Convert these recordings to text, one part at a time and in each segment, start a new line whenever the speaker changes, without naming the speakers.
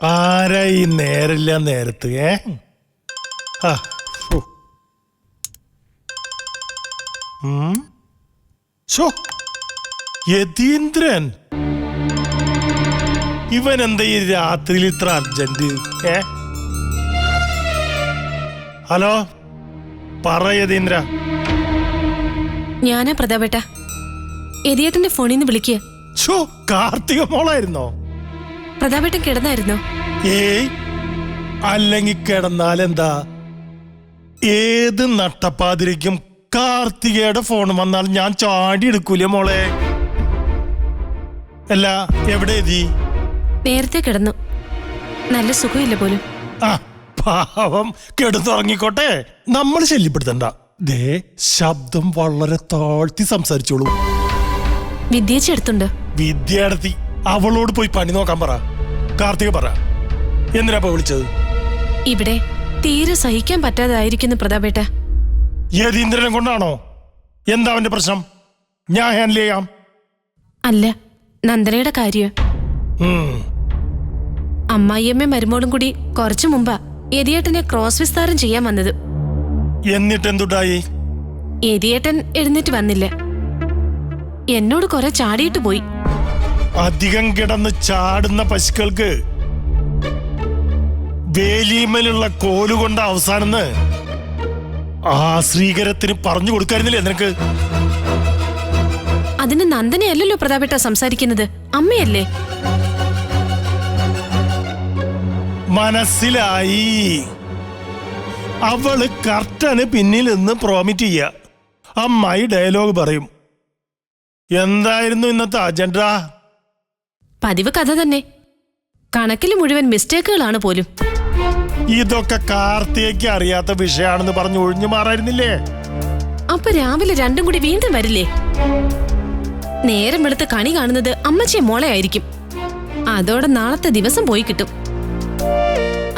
ആരാ ഈ നേരില്ല നേരത്ത് യതീന്ദ്രൻ ഇവൻ എന്താ ഈ രാത്രിയിൽ ഇത്ര അർജന്റ്? ഹലോ, പറ യതീന്ദ്ര.
ഞാനാ പ്രതാപേട്ട. യതിയേട്ടന്റെ ഫോണിൽ നിന്ന് വിളിക്കുക.
കാർത്തിക മോളായിരുന്നോ?
പ്രതാപേട്ടൻ കിടന്നായിരുന്നോ?
ഏയ്, അല്ലെങ്കിൽ കിടന്നാലെന്താ? ഏത് നട്ടപ്പാതിരിക്കും കാർത്തികയുടെ ഫോൺ വന്നാൽ ഞാൻ ചാടി എടുക്കൂലേ മോളെ? അല്ല, എവിടെ എത്തി?
നേരത്തെ കിടന്നു. നല്ല സുഖമില്ല പോലും.
പാവം, കിടന്നുറങ്ങിക്കോട്ടെ, നമ്മൾ ശല്യപ്പെടുത്തണ്ട. ദേ, ശബ്ദം വളരെ താഴ്ത്തി സംസാരിച്ചോളൂ.
വിദ്യേച്ചി എടുത്തുണ്ട്.
വിദ്യാർത്ഥി, അവളോട് പോയി പണി നോക്കാൻ പറ. കാർത്തിക പറ, എന്തിനാ വിളിച്ചത്?
ഇവിടെ തീരെ സഹിക്കാൻ പറ്റാതായിരിക്കുന്നു പ്രതാപേട്ട.
യതീന്ദ്രനെ കൊണ്ടാണോ? എന്താ അവന്റെ പ്രശ്നം? ഞാൻ ഹാൻഡിൽ ചെയ്യാം.
അല്ല, നന്ദനയുടെ കാര്യം. അമ്മായിയമ്മ മരുമോളും കൂടി കുറച്ചു മുമ്പാ യതിയേട്ടനെ ക്രോസ് വിസ്താരം ചെയ്യാൻ വന്നത്.
എന്നിട്ട് എന്തുണ്ടായി?
യതിയേട്ടൻ എഴുന്നേറ്റ് വന്നില്ല. എന്നോട് കുറെ ചാടിയിട്ട് പോയി.
അധികം കിടന്ന് ചാടുന്ന പശുക്കൾക്ക് വേലിമേലുള്ള കോലുകൊണ്ട അവസാനം ആ ശ്രീകരത്തിന് പറഞ്ഞു കൊടുക്കായിരുന്നില്ലേ നിനക്ക്?
അതിന് നന്ദനയല്ലല്ലോ പ്രതാപേട്ട സംസാരിക്കുന്നത്, അമ്മയല്ലേ?
മനസ്സിലായി. അവള് കർട്ടന് പിന്നിൽ നിന്ന് പ്രോമിറ്റ് ചെയ്യ. അമ്മായി ഡയലോഗ് പറയും. എന്തായിരുന്നു ഇന്നത്തെ അജണ്ട?
പതിവ് കഥ തന്നെ. കണക്കിൽ മുഴുവൻ മിസ്റ്റേക്കുകളാണ് പോലും.
ഇതൊക്കെ കാർത്തികയ്ക്ക് അറിയാത്ത വിഷയാണെന്ന് പറഞ്ഞു ഒഴിഞ്ഞു മാറായിരുന്നില്ലേ?
അപ്പൊ രാവിലെ രണ്ടും കൂടി വീണ്ടും വരില്ലേ? നേരം വെളുത്ത് കണി കാണുന്നത് അമ്മച്ചിയെ മോളെ ആയിരിക്കും. അതോടെ നാളത്തെ ദിവസം പോയി കിട്ടും.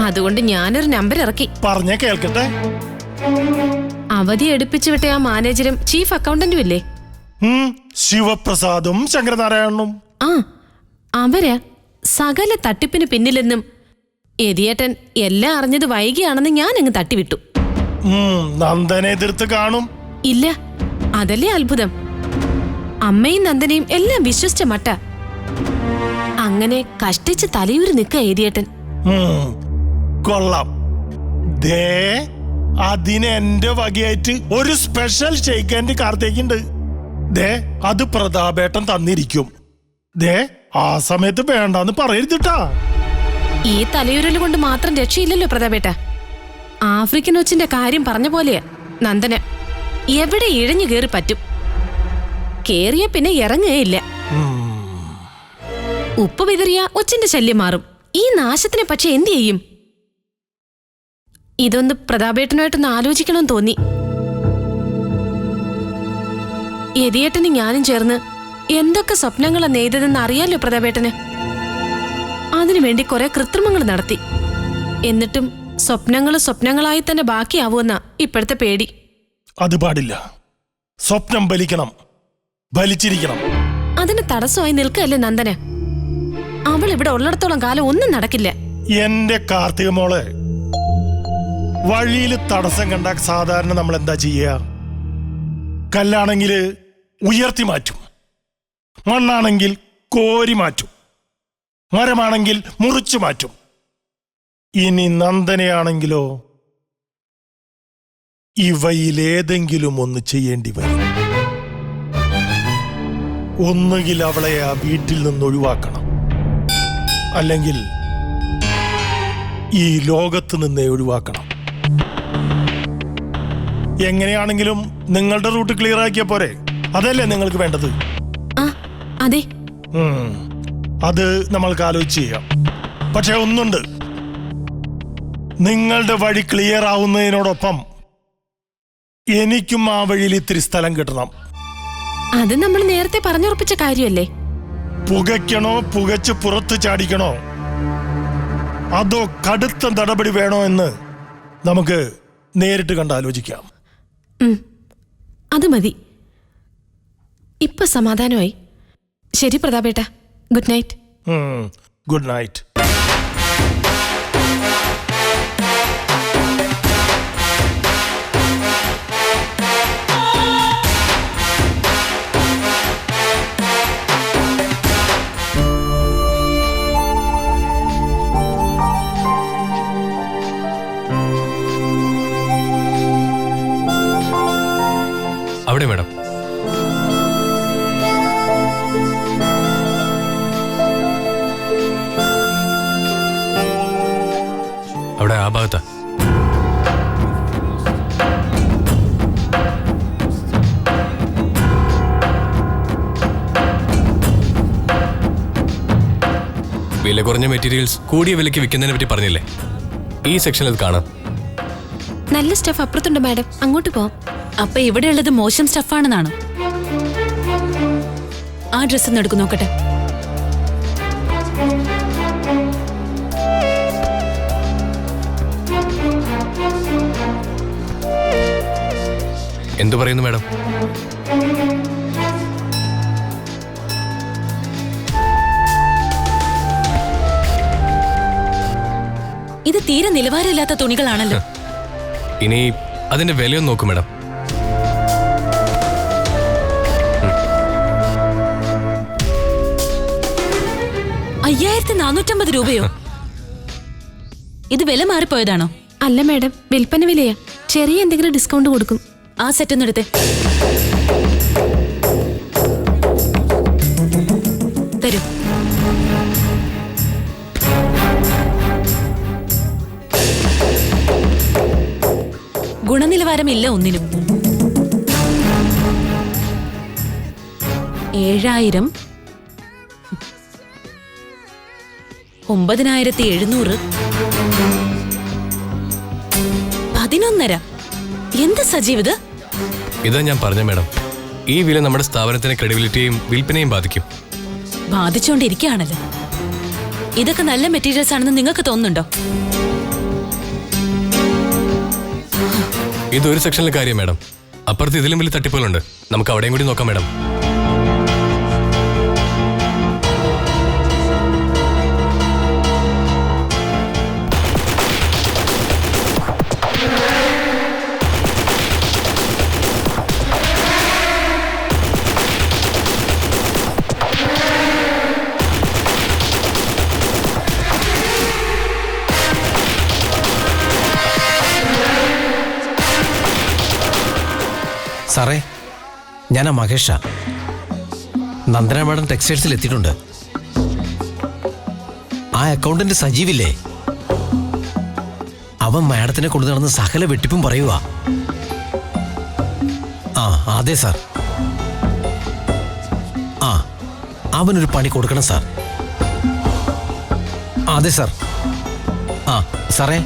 അതുകൊണ്ട് ഞാനൊരു നമ്പർ ഇറക്കി.
പറഞ്ഞേ കേൾക്കട്ടെ.
അവധി എടുപ്പിച്ചു വിട്ട ആ മാനേജരും ചീഫ് അക്കൗണ്ടന്റും ഇല്ലേ?
ശിവപ്രസാദും ശങ്കരനാരായണനും.
അവര് സകല തട്ടിപ്പിന് പിന്നിലെന്നും യതിയേട്ടൻ എല്ലാം അറിഞ്ഞത് വൈകിയാണെന്ന് ഞാൻ അങ്ങ് തട്ടിവിട്ടു.
നന്ദനെ എതിർത്ത് കാണും.
ഇല്ല, അതല്ലേ അത്ഭുതം. അമ്മയും നന്ദനയും എല്ലാം വിശ്വസിച്ച മട്ട. അങ്ങനെ കഷ്ടിച്ച് തലയൂരി നിൽക്ക യതിയേട്ടൻ.
കൊള്ളാം. ദേ, അതിന് എന്റെ വകയായിട്ട് ഒരു സ്പെഷ്യൽ ഷെയ്ക്കാൻഡ് കാർത്തേക്കുണ്ട്. ദേ, അത് പ്രതാപേട്ടൻ തന്നിരിക്കും. ദേ, ആ സമയത്ത് വേണ്ടാന്ന് പറയരുതിട്ടാ.
ഈ തലയൂരൽ കൊണ്ട് മാത്രം രക്ഷയില്ലല്ലോ പ്രതാപേട്ട. ആഫ്രിക്കൻ ഒച്ചിന്റെ കാര്യം പറഞ്ഞ പോലെയാ നന്ദന. എവിടെ ഇഴഞ്ഞു കേറി പറ്റും. കേറിയ പിന്നെ ഇറങ്ങുകയില്ല. ഉപ്പ് വിതറിയ ഒച്ചിന്റെ ശല്യം മാറും. ഈ നാശത്തിനെ പക്ഷെ എന്ത് ചെയ്യും? ഇതൊന്ന് പ്രതാപേട്ടനായിട്ടൊന്ന് ആലോചിക്കണമെന്ന് തോന്നി. യതിയേട്ടന് ഞാനും ചേർന്ന് എന്തൊക്കെ സ്വപ്നങ്ങളാ നെയ്തതെന്ന് അറിയാലോ പ്രതാപേട്ടന്. അതിനുവേണ്ടി കുറെ കൃത്രിമങ്ങൾ നടത്തി. എന്നിട്ടും സ്വപ്നങ്ങളായി തന്നെ ബാക്കിയാവുമെന്നാ ഇപ്പോഴത്തെ പേടി.
അത് പാടില്ല. സ്വപ്നം ബലിക്കണം, ബലിച്ചിരിക്കണം.
അതിന് തടസ്സമായി നിൽക്കല്ലേ നന്ദന. അവൾ ഇവിടെ ഉള്ളിടത്തോളം കാലം ഒന്നും നടക്കില്ല.
എന്റെ കാർത്തിക മോളെ, വഴിയിൽ തടസ്സം കണ്ട സാധാരണ നമ്മൾ എന്താ ചെയ്യുക? കല്ലാണെങ്കിൽ ഉയർത്തി മാറ്റും, മണ്ണാണെങ്കിൽ കോരി മാറ്റും, മരമാണെങ്കിൽ മുറിച്ചു മാറ്റും. ഇനി നന്ദനയാണെങ്കിലോ ഇവയിലേതെങ്കിലും ഒന്ന് ചെയ്യേണ്ടി വരും. ഒന്നുകിൽ അവളെ ആ വീട്ടിൽ നിന്ന് ഒഴിവാക്കണം, അല്ലെങ്കിൽ ഈ ലോകത്ത് നിന്നേ ഒഴിവാക്കണം. എങ്ങനെയാണെങ്കിലും നിങ്ങളുടെ റൂട്ട് ക്ലിയർ ആക്കിയ പോരെ? അതല്ലേ നിങ്ങൾക്ക് വേണ്ടത്?
അതെ,
അത് നമ്മൾക്ക് ആലോചിച്ച് ചെയ്യാം. പക്ഷെ ഒന്നുണ്ട്, നിങ്ങളുടെ വഴി ക്ലിയർ ആവുന്നതിനോടൊപ്പം എനിക്കും ആ വഴിയിൽ ഇത്തിരി സ്ഥലം കിട്ടണം.
അത് നമ്മൾ നേരത്തെ പറഞ്ഞുറപ്പിച്ച കാര്യമല്ലേ?
പുകയ്ക്കണോ, പുകച്ച് പുറത്ത് ചാടിക്കണോ, അതോ കടുത്ത നടപടി വേണോ എന്ന് നമുക്ക് നേരിട്ട് കണ്ടാലോചിക്കാം.
അത് മതി. ഇപ്പൊ സമാധാനമായി. ശരി പ്രതാപേട്ട, ഗുഡ് നൈറ്റ്.
Good night.
അവിടെ ആ ഭാഗത്താ. വില കുറഞ്ഞ മെറ്റീരിയൽസ് കൂടിയ വിലയ്ക്ക് വിൽക്കുന്നതിനെ പറ്റി പറഞ്ഞില്ലേ? ഈ സെക്ഷനിൽ അത് കാണാം.
നല്ല സ്റ്റഫ് അപ്പുറത്തുണ്ട് മാഡം, അങ്ങോട്ട് പോവാം.
അപ്പൊ ഇവിടെയുള്ളത് മോശം സ്റ്റഫാണെന്നാണ്. ആ ഡ്രസ്സ് ഒന്ന് എടുക്കും നോക്കട്ടെ.
എന്തു പറയുന്നു മാഡം?
ഇത് തീരെ നിലവാരമില്ലാത്ത തുണികളാണല്ലോ.
ഇനി അതിന്റെ വിലയൊന്നും നോക്കും മാഡം.
രൂപയോ? ഇത് വില മാറിപ്പോയതാണോ?
അല്ല മാഡം, വിൽപ്പന വിലയാ. ചെറിയ എന്തെങ്കിലും ഡിസ്കൗണ്ട് കൊടുക്കും.
ആ സെറ്റ് ഒന്ന് എടുത്തേ. തരൂ. ഗുണനിലവാരമില്ല ഒന്നിനും. 7000, 9700, 11.5. എന്ത് സജീവത്?
ഇതാ ഞാൻ പറഞ്ഞ മാഡം, ഈ വില നമ്മുടെ സ്ഥാപനത്തിന്റെ ക്രെഡിബിലിറ്റിയും വിൽപ്പനയും ബാധിക്കും.
ബാധിച്ചുകൊണ്ടിരിക്കുകയാണല്ലോ. ഇതൊക്കെ നല്ല മെറ്റീരിയൽസ് ആണെന്ന് നിങ്ങൾക്ക് തോന്നുന്നുണ്ടോ?
ഇതൊരു സെക്ഷനിലെ കാര്യം മാഡം. അപ്പുറത്ത് ഇതിലും വലിയ തട്ടിപ്പുകളുണ്ട്. നമുക്ക് അവിടെയും കൂടി നോക്കാം മാഡം.
സാറേ, ഞാനാ മഹേഷ. നന്ദന മാഡം ടെക്സ്റ്റൈൽസിൽ എത്തിയിട്ടുണ്ട്. ആ അക്കൗണ്ടന്റ് സജീവില്ലേ, അവൻ മാഡത്തിനെ കൊണ്ടു നടന്ന് സകല വെട്ടിപ്പും പറയുക. ആ അതെ സാർ. ആ അവനൊരു പണി കൊടുക്കണം സാർ. അതെ സാർ. ആ സാറേ.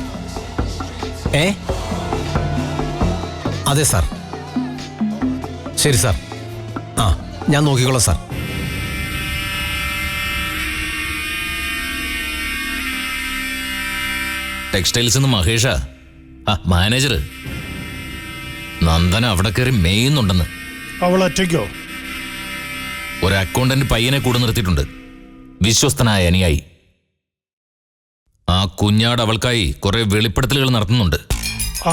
അതെ സാർ. ശരി സാർ. ആ ഞാൻ നോക്കിക്കോളാം സാർ.
ടെക്സ്റ്റൈൽസ് മഹേഷാ, മാനേജർ. നന്ദന അവിടെ കയറി മേയുന്നുണ്ടെന്ന്.
അവൾ ഒറ്റയ്ക്കോ?
ഒരു അക്കൗണ്ടന്റ് പയ്യനെ കൂടെ നിർത്തിയിട്ടുണ്ട്, വിശ്വസ്തനായ അനുയായി. ആ കുഞ്ഞാട് അവൾക്കായി കുറെ വെളിപ്പെടുത്തലുകൾ നടത്തുന്നുണ്ട്.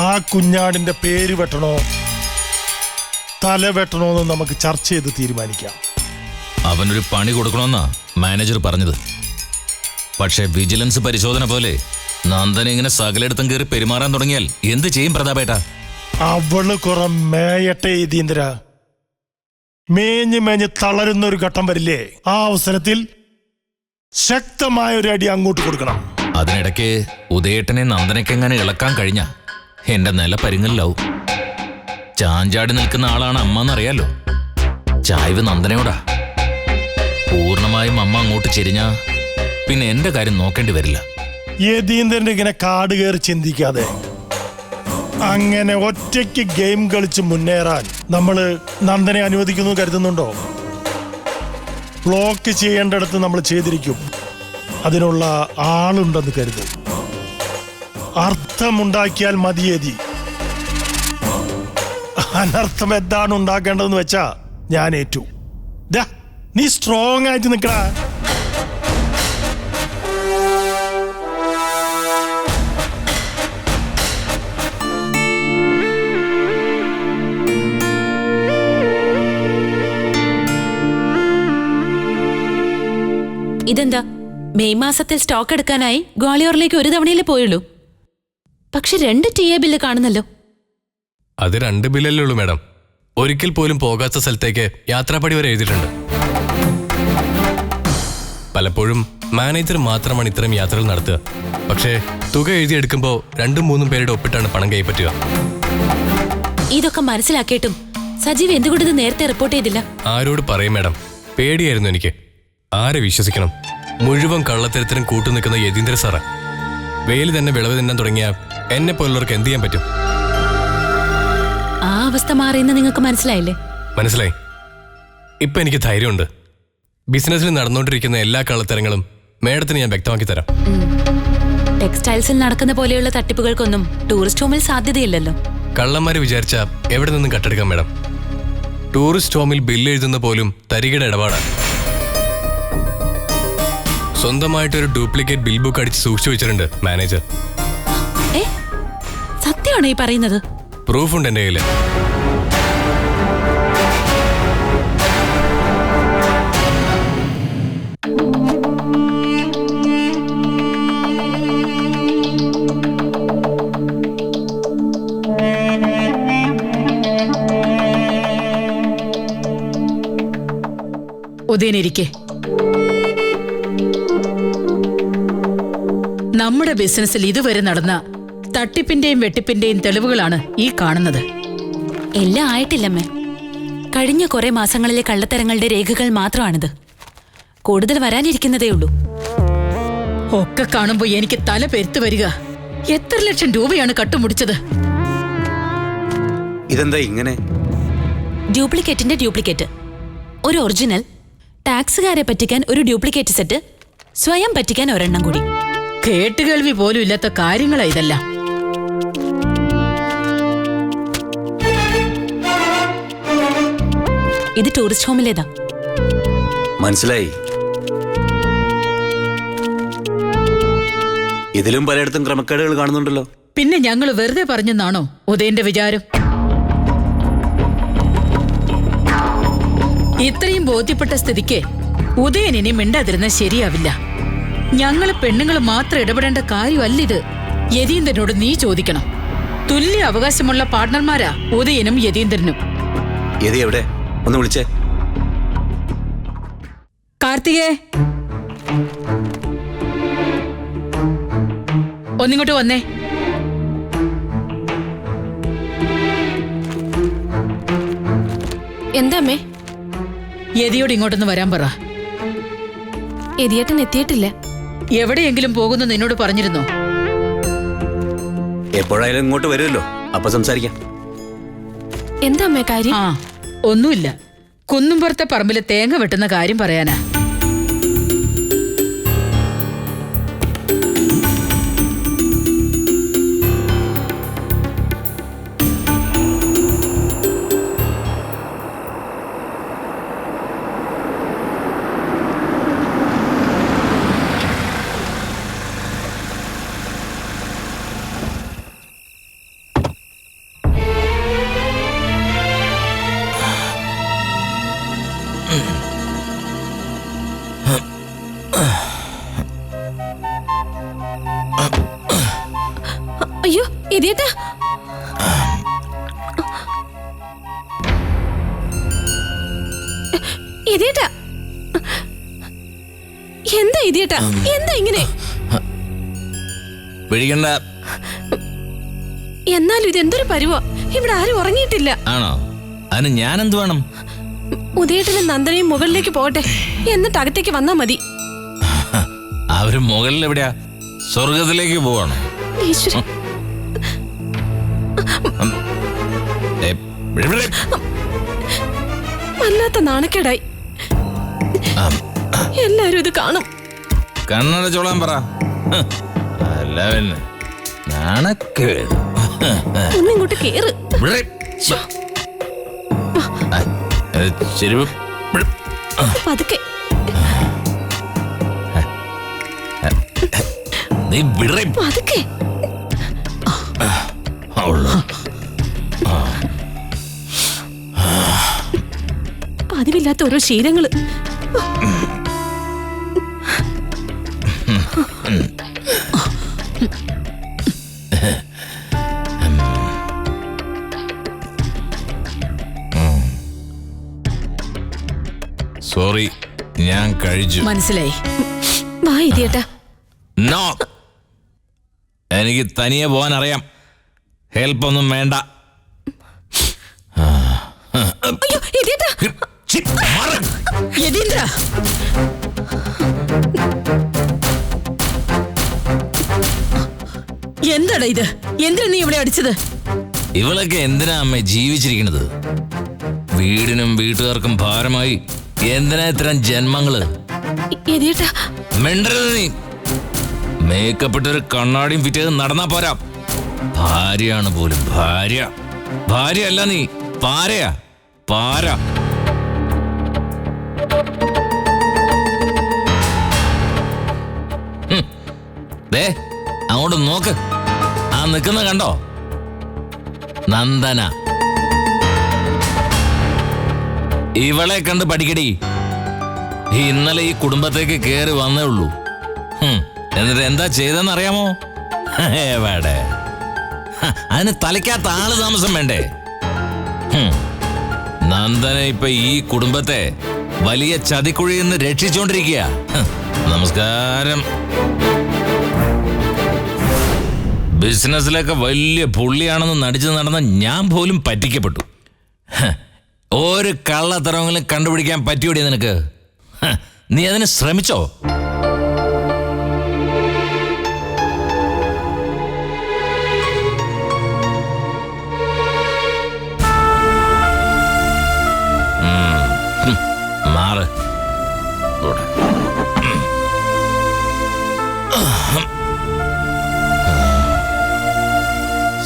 ആ കുഞ്ഞാടിന്റെ പേര് വെട്ടണോ തല വെട്ടണോന്ന് നമുക്ക് ചർച്ച ചെയ്ത് തീരുമാനിക്കാം.
അവനൊരു പണി കൊടുക്കണമെന്നാ മാനേജർ പറഞ്ഞത്. പക്ഷെ വിജിലൻസ് പരിശോധന പോലെ നന്ദന ഇങ്ങനെ സകലയിടത്തും കയറി പെരുമാറാൻ തുടങ്ങിയാൽ എന്ത് ചെയ്യും പ്രതാപേട്ടാ?
അവള് കുറെ മേയട്ടെ യതീന്ദ്ര. മേഞ്ഞ് തളരുന്ന ഒരു ഘട്ടം വരില്ലേ, ആ അവസരത്തിൽ ശക്തമായ ഒരു അടി അങ്ങോട്ട് കൊടുക്കണം.
അതിനിടയ്ക്ക് ഉദയേട്ടനെ നന്ദനയ്ക്കെങ്ങനെ ഇളക്കാൻ കഴിഞ്ഞ എന്റെ നില പരിങ്ങലിലാവും. ചാഞ്ചാടി നിൽക്കുന്ന ആളാണ് അമ്മ എന്നറിയാലോ. ചായ്വ് നന്ദനയോടാ. പൂർണ്ണമായും അമ്മ അങ്ങോട്ട് ചെരിഞ്ഞാ പിന്നെ എന്റെ കാര്യം നോക്കേണ്ടി വരില്ല.
യതീന്ദ്രന്റെ ഇങ്ങനെ കാട് കയറി ചിന്തിക്കാതെ അങ്ങനെ ഒറ്റയ്ക്ക് ഗെയിം കളിച്ച് മുന്നേറാൻ നമ്മള് നന്ദനെ അനുവദിക്കുന്നു കരുതുന്നുണ്ടോ? ബ്ലോക്ക് ചെയ്യേണ്ടടുത്ത് നമ്മൾ ചെയ്തിരിക്കും. അതിനുള്ള ആളുണ്ടെന്ന് കരുതും. അർത്ഥമുണ്ടാക്കിയാൽ മതിയേതി. അനർത്ഥം എന്താണ് ഉണ്ടാക്കേണ്ടതെന്ന് വെച്ചാ ഞാൻ ഏറ്റു. നീ സ്ട്രോങ് ആയിട്ട് നിൽക്കടാ.
ഇതെന്താ, മെയ് മാസത്തിൽ സ്റ്റോക്ക് എടുക്കാനായി ഗ്വാളിയോറിലേക്ക് ഒരു തവണയിലേ പോയുള്ളൂ. പക്ഷെ 2 TA ബില്ല് കാണുന്നല്ലോ.
അത് 2 ബില്ലല്ലേ ഉള്ളൂ മാഡം. ഒരിക്കൽ പോലും പോകാത്ത സ്ഥലത്തേക്ക് യാത്രാപ്പടി വരെ എഴുതിയിട്ടുണ്ട്. പലപ്പോഴും മാനേജർ മാത്രമാണ് ഇത്തരം യാത്രകൾ നടത്തുക. പക്ഷേ തുക എഴുതിയെടുക്കുമ്പോൾ 2-3 പേരുടെ ഒപ്പിട്ടാണ് പണം കൈപ്പറ്റുക.
ഇതൊക്കെ മനസ്സിലാക്കിയിട്ടും സജീവ് എന്തുകൊണ്ട് ഇത് നേരത്തെ റിപ്പോർട്ട് ചെയ്തില്ല?
ആരോട് പറയും മാഡം, പേടിയായിരുന്നു എനിക്ക്. ആരെ വിശ്വസിക്കണം? മുഴുവൻ കള്ളത്തരത്തിനും കൂട്ടുനിൽക്കുന്ന യതീന്ദ്ര സാറ. വേലി തന്നെ വിളവ് തിന്നാൻ തുടങ്ങിയ എന്നെ പോലുള്ളവർക്ക് എന്ത് ചെയ്യാൻ പറ്റും?
ആ അവസ്ഥ മാറിയെന്ന് നിങ്ങൾക്ക് മനസ്സിലായില്ലേ?
മനസ്സിലായി. ഇപ്പൊ എനിക്ക് ധൈര്യമുണ്ട്. ബിസിനസ്സിൽ നടന്നുകൊണ്ടിരിക്കുന്ന എല്ലാ കള്ളത്തരങ്ങളും മേഡത്തിന് ഞാൻ വ്യക്തമാക്കി തരാം.
ടെക്സ്റ്റൈൽസിൽ നടക്കുന്ന പോലെയുള്ള തട്ടിപ്പുകൾക്കൊന്നും ടൂറിസ്റ്റ് ഹോമിൽ സാധ്യതയില്ലല്ലോ.
കള്ളന്മാര് വിചാരിച്ച എവിടെ നിന്നും കട്ടെടുക്കാം മാഡം. ടൂറിസ്റ്റ് ഹോമിൽ ബില്ല് എഴുതുന്ന പോലും തരികിട ഇടപാടാണ്. സ്വന്തമായിട്ടൊരു ഡ്യൂപ്ലിക്കേറ്റ് ബിൽ ബുക്ക് അടിച്ച് സൂക്ഷിച്ചു വെച്ചിട്ടുണ്ട് മാനേജർ.
സത്യമാണോ ഈ പറയുന്നത്?
പ്രൂഫുണ്ട് എൻ്റെ കയ്യില്.
ഉദയനിരിക്കെ, നമ്മുടെ ബിസിനസ്സിൽ ഇതുവരെ നടന്ന തട്ടിപ്പിന്റെയും വെട്ടിപ്പിന്റെയും തെളിവുകളാണ് ഈ കാണുന്നത്.
എല്ലാം ആയിട്ടില്ലമ്മേ. കഴിഞ്ഞ കുറെ മാസങ്ങളിലെ കള്ളത്തരങ്ങളുടെ രേഖകൾ മാത്രമാണിത്. കൂടുതൽ വരാനിരിക്കുന്നതേ ഉള്ളൂ.
ഒക്കെ കാണുമ്പോ എനിക്ക് തല പെരുത്തു വരിക. എത്ര ലക്ഷം രൂപയാണ് കട്ടുമുടിച്ചത്?
ഇതെന്താ ഇങ്ങനെ?
ഡ്യൂപ്ലിക്കേറ്റിന്റെ ഡ്യൂപ്ലിക്കേറ്റ്, ഒരു ഒറിജിനൽ, ടാക്സുകാരെ പറ്റിക്കാൻ ഒരു ഡ്യൂപ്ലിക്കേറ്റ് സെറ്റ്, സ്വയം പറ്റിക്കാൻ ഒരെണ്ണം കൂടി.
കേട്ടുകേൾവി പോലും ഇല്ലാത്ത കാര്യങ്ങളാ ഇതെല്ലാം.
ഇത് ടൂറിസ്റ്റ് ഹോമിലേതാ.
മനസ്സിലായി. ഇതിലും പലയിടത്തും ക്രമക്കേടുകൾ കാണുന്നുണ്ടല്ലോ.
പിന്നെ ഞങ്ങൾ വെറുതെ പറഞ്ഞെന്നാണോ ഉദയന്റെ വിചാരം? ഇത്രയും ബോധ്യപ്പെട്ട സ്ഥിതിക്ക് ഉദയൻ ഇനി മിണ്ടാതിരുന്ന ശരിയാവില്ല. ഞങ്ങള് പെണ്ണുങ്ങൾ മാത്രം ഇടപെടേണ്ട കാര്യമല്ലിത്. യതീന്ദ്രനോട് നീ ചോദിക്കണം. തുല്യ അവകാശമുള്ള പാർട്ട്ണർമാരാ ഉദയനും യതീന്ദ്രനും.
യതി എവിടെ? ഒന്ന് വിളിച്ചേ.
കാർത്തികേ, ഒന്നിങ്ങോട്ട് വന്നേ.
എന്താ അമ്മേ?
യതിയോട് ഇങ്ങോട്ടൊന്ന് വരാൻ പറ.
യതിയേട്ടൻ എത്തിയിട്ടില്ല.
എവിടെയെങ്കിലും പോകുന്നു നിന്നോട് പറഞ്ഞിരുന്നോ?
എപ്പോഴായാലും ഇങ്ങോട്ട് വരുമല്ലോ, അപ്പൊ സംസാരിക്കാം.
എന്താ അമ്മേ കാര്യം?
ആ, ഒന്നുമില്ല. കുന്നുംപുറത്തെ പറമ്പില് തേങ്ങ വെട്ടുന്ന കാര്യം പറയാനാ.
അയ്യോ യതിയേട്ടാ, യതിയേട്ടാ, എന്താ യതിയേട്ടാ, എന്താ ഇങ്ങനെ?
പിടിക്കണ്ട.
എന്നാലും ഇത് എന്തൊരു പരുവോ? ഇവിടെ ആരും ഉറങ്ങിയിട്ടില്ല.
ആണോ? അതിന് ഞാൻ എന്ത് വേണം?
ഉദയേട്ടനും നന്ദനയും മുകളിലേക്ക് പോകട്ടെ, എന്നിട്ട് അകത്തേക്ക് വന്നാ മതി.
അവര് മുകളിൽ എവിടെയാ? സ്വർഗത്തിലേക്ക് പോവാണോ?
ഈശ്വര, വല്ലാത്ത നാണക്കേടായി. എല്ലാരും ഇത് കാണും.
കണ്ണടച്ചോളാൻ പറ. അല്ല പിന്നെ നാണക്കേട്.
ഒന്നിങ്ങോട്ട് കേറ്.
ശരി,
പതുക്കെ.
നീ വിടറേ.
പതുക്കെ. പതിവില്ലാത്ത ഓരോ ശീലങ്ങള്.
സോറി, ഞാൻ കഴിച്ചു.
മനസ്സിലായി.
വാ യതിയേട്ടാ.
നോ, എനിക്ക് തനിയെ പോകാൻ അറിയാം. ഹെൽപ്പൊന്നും വേണ്ട.
അയ്യോ യതിയേട്ടാ.
ഛി, മാറ്.
യതീന്ദ്ര, എന്താടാ ഇത്? എന്തിനാ നീ ഇവിടെ അടിച്ചത്?
ഇവളൊക്കെ എന്തിനാ അമ്മ ജീവിച്ചിരിക്കണത്? വീടിനും വീട്ടുകാർക്കും ഭാരമായി എന്തിനാ ഇത്തരം ജന്മങ്ങള്?
യതിയേട്ടാ.
മിണ്ടരുത് നീ. മേക്കപ്പ് ഇട്ടൊരു കണ്ണാടിയും ഫിറ്റ് നടന്നാ പോരാ. ഭാര്യയാണ് പോലും. ഭാര്യ ഭാര്യയല്ല നീ, പാരയാ, പാര. ദേ അങ്ങോട്ട് നോക്ക്. ആ നിൽക്കുന്ന കണ്ടോ? നന്ദന. ഇവളെ കണ്ട് പഠിക്കടി. ഇന്നലെ ഈ കുടുംബത്തേക്ക് കേറി വന്നേ ഉള്ളൂ. എന്നിട്ട് എന്താ ചെയ്തെന്ന് അറിയാമോ? എവിടെ? അതിന് തലയ്ക്കകത്ത് ആള് താമസം വേണ്ടേ? നന്ദന ഇപ്പൊ ഈ കുടുംബത്തെ വലിയ ചതിക്കുഴിയിൽ നിന്ന് രക്ഷിച്ചോണ്ടിരിക്കുക. നമസ്കാരം. ബിസിനസ്സിലൊക്കെ വലിയ പുള്ളിയാണെന്ന് നടിച്ചു നടന്ന ഞാൻ പോലും പറ്റിക്കപ്പെട്ടു. ഒരു കള്ളത്തരമെങ്കിലും കണ്ടുപിടിക്കാൻ പറ്റിയോടി നിനക്ക്? നീ അതിന് ശ്രമിച്ചോ? മാറ്.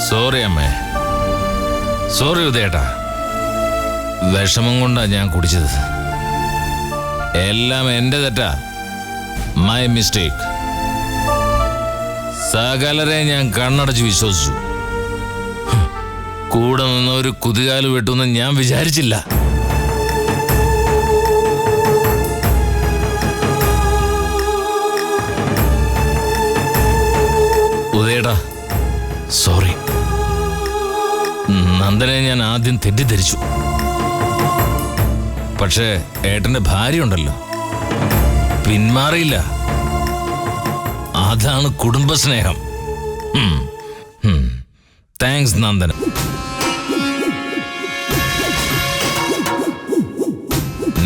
സോറി അമ്മേ. സോറി ഉദയേട്ടാ. വിഷമം കൊണ്ടാ ഞാൻ കുടിച്ചത്. എല്ലാം എന്റെ തെറ്റാ. My mistake. സകലരെ ഞാൻ കണ്ണടച്ച് വിശ്വസിച്ചു. കൂടെ നിന്ന് ഒരു കുതികാല് വെട്ടുമെന്ന് ഞാൻ വിചാരിച്ചില്ല. ഉദയേട്ടാ സോറി. നന്ദനെ ഞാൻ ആദ്യം തെറ്റിദ്ധരിച്ചു. പക്ഷേ ഏട്ടന്റെ ഭാര്യ ഉണ്ടല്ലോ, പിന്മാറിയില്ല. അതാണ് കുടുംബസ്നേഹം. താങ്ക്സ് നന്ദന.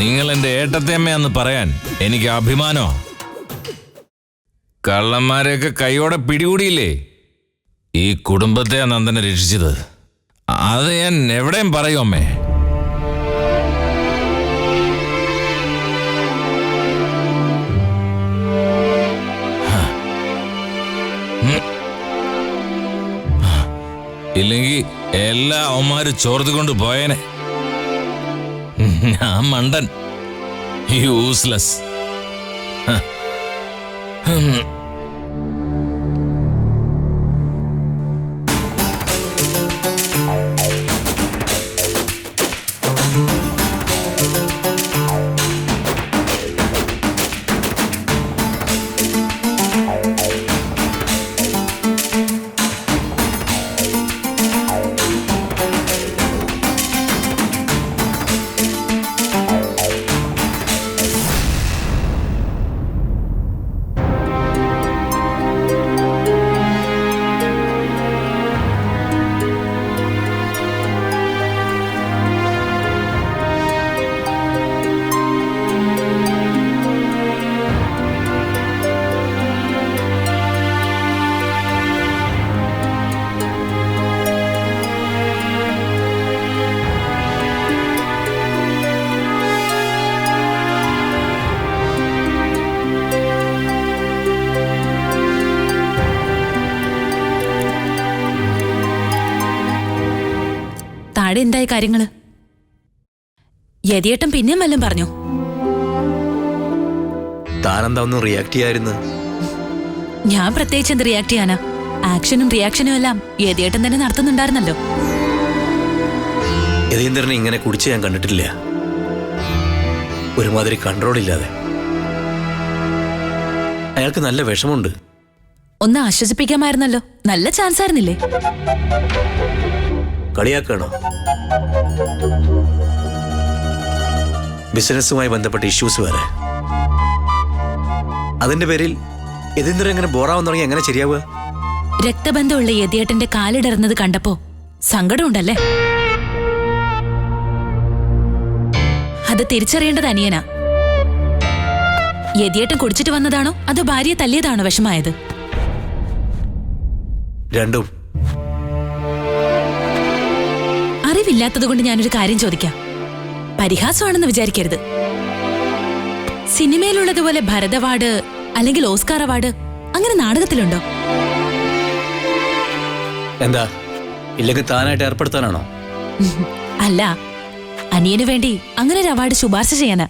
നിങ്ങൾ എന്റെ ഏട്ടത്തേമ്മയാന്ന് പറയാൻ എനിക്ക് അഭിമാനമാണ്. കള്ളന്മാരെയൊക്കെ കൈയോടെ പിടികൂടിയില്ലേ? ഈ കുടുംബത്തെ നന്ദനെ രക്ഷിച്ചത്. അത് ഞാൻ എവിടെയും പറയും അമ്മേ. ഇല്ലെങ്കിൽ എല്ലാ അവന്മാരും ചോർത്തുകൊണ്ട് പോയേനെ. ഞാൻ മണ്ടൻ, യൂസ്ലെസ്.
താഴെ എന്തായി കാര്യങ്ങള്? യതിയേട്ടൻ പിന്നെയും വല്ലതും പറഞ്ഞു?
താനെന്താ ഒന്നും റിയാക്ട് ചെയ്യായിരുന്നു?
ഞാൻ പ്രത്യേകിച്ച് എന്ത് റിയാക്ട് ചെയ്യാനാ? ആക്ഷനും റിയാക്ഷനും എല്ലാം യതിയേട്ടൻ തന്നെ നടത്തുന്നുണ്ടായിരുന്നല്ലോ.
യതീന്ദ്രനെ ഇങ്ങനെ കുടിച്ച് ഞാൻ കണ്ടിട്ടില്ല. ഒരുമാതിരി കൺട്രോൾ ഇല്ലാതെ. അയാൾക്ക് നല്ല വിഷമുണ്ട്.
ഒന്ന് ആശ്വസിപ്പിക്കാമായിരുന്നല്ലോ. നല്ല ചാൻസ് ആയിരുന്നില്ലേ?
കളിയാക്കണോ? ബിസിനസ്സുമായി ബന്ധപ്പെട്ട ഇഷ്യൂസ് വരെ അതിന്റെ പേരിൽ യതീന്ദ്രൻ എങ്ങനെ ബോറാവാൻ തുടങ്ങി എങ്ങനെ ശരിയാവുക?
രക്തബന്ധമുള്ള യതിയേട്ടന്റെ കാലിടറുന്നത് കണ്ടപ്പോ സങ്കടമുണ്ടല്ലേ? അത് തിരിച്ചറിയേണ്ടത് അനിയനാ. യതിയേട്ടൻ കുടിച്ചിട്ട് വന്നതാണോ അതോ ഭാര്യയെ തല്ലിയതാണോ വിഷമായത്?
രണ്ടും.
അറിവില്ലാത്തത് കൊണ്ട് ഞാനൊരു കാര്യം ചോദിക്കാം. പരിഹാസമാണെന്ന് വിചാരിക്കരുത്. സിനിമയിലുള്ളതുപോലെ ഭരത് അവാർഡ് അല്ലെങ്കിൽ ഓസ്കാർ അവാർഡ് അങ്ങനെ നാടകത്തിലുണ്ടോ?
എന്താ, ഇല്ലെങ്കിൽ താനായിട്ട് ഏർപ്പെടുത്താനാണോ?
അല്ല, അനിയന് വേണ്ടി അങ്ങനെ ഒരു അവാർഡ് ശുപാർശ ചെയ്യാനാ.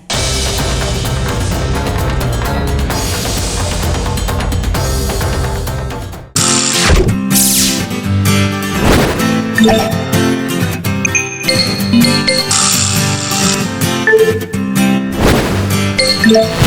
Yeah.